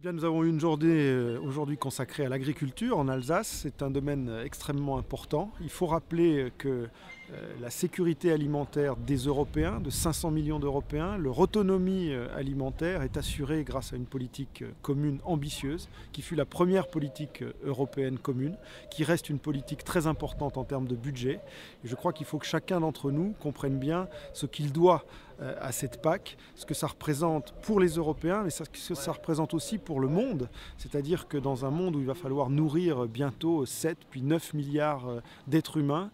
Bien, nous avons une journée aujourd'hui consacrée à l'agriculture en Alsace. C'est un domaine extrêmement important. Il faut rappeler que la sécurité alimentaire des Européens, de 500 millions d'Européens, leur autonomie alimentaire est assurée grâce à une politique commune ambitieuse, qui fut la première politique européenne commune, qui reste une politique très importante en termes de budget. Et je crois qu'il faut que chacun d'entre nous comprenne bien ce qu'il doit à cette PAC, ce que ça représente pour les Européens, mais ce que ça représente aussi pour le monde. C'est-à-dire que dans un monde où il va falloir nourrir bientôt 7 puis 9 milliards d'êtres humains,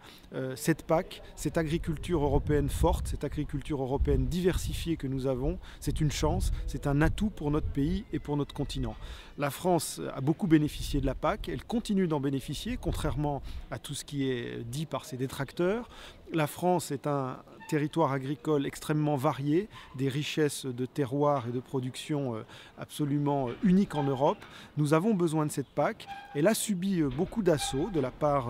cette PAC, cette agriculture européenne forte, cette agriculture européenne diversifiée que nous avons, c'est une chance, c'est un atout pour notre pays et pour notre continent. La France a beaucoup bénéficié de la PAC, elle continue d'en bénéficier, contrairement à tout ce qui est dit par ses détracteurs. La France est un territoire agricole extrêmement varié, des richesses de terroirs et de production absolument uniques en Europe. Nous avons besoin de cette PAC. Elle a subi beaucoup d'assauts de la part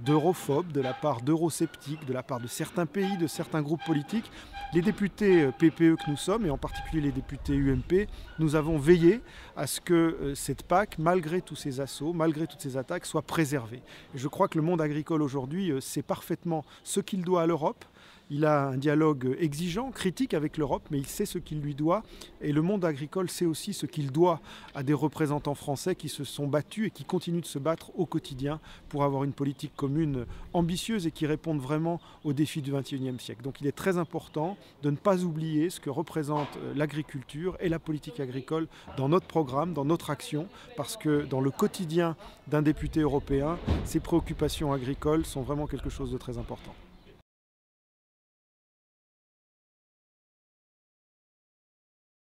d'europhobes, de la part d'eurosceptiques, de la part de certains pays, de certains groupes politiques. Les députés PPE que nous sommes, et en particulier les députés UMP, nous avons veillé à ce que cette PAC, malgré tous ces assauts, malgré toutes ces attaques, soit préservée. Et je crois que le monde agricole aujourd'hui sait parfaitement ce qu'il doit à l'Europe. Il a un dialogue exigeant, critique avec l'Europe, mais il sait ce qu'il lui doit. Et le monde agricole sait aussi ce qu'il doit à des représentants français qui se sont battus et qui continuent de se battre au quotidien pour avoir une politique commune ambitieuse et qui réponde vraiment aux défis du XXIe siècle. Donc il est très important de ne pas oublier ce que représente l'agriculture et la politique agricole dans notre programme, dans notre action, parce que dans le quotidien d'un député européen, ces préoccupations agricoles sont vraiment quelque chose de très important.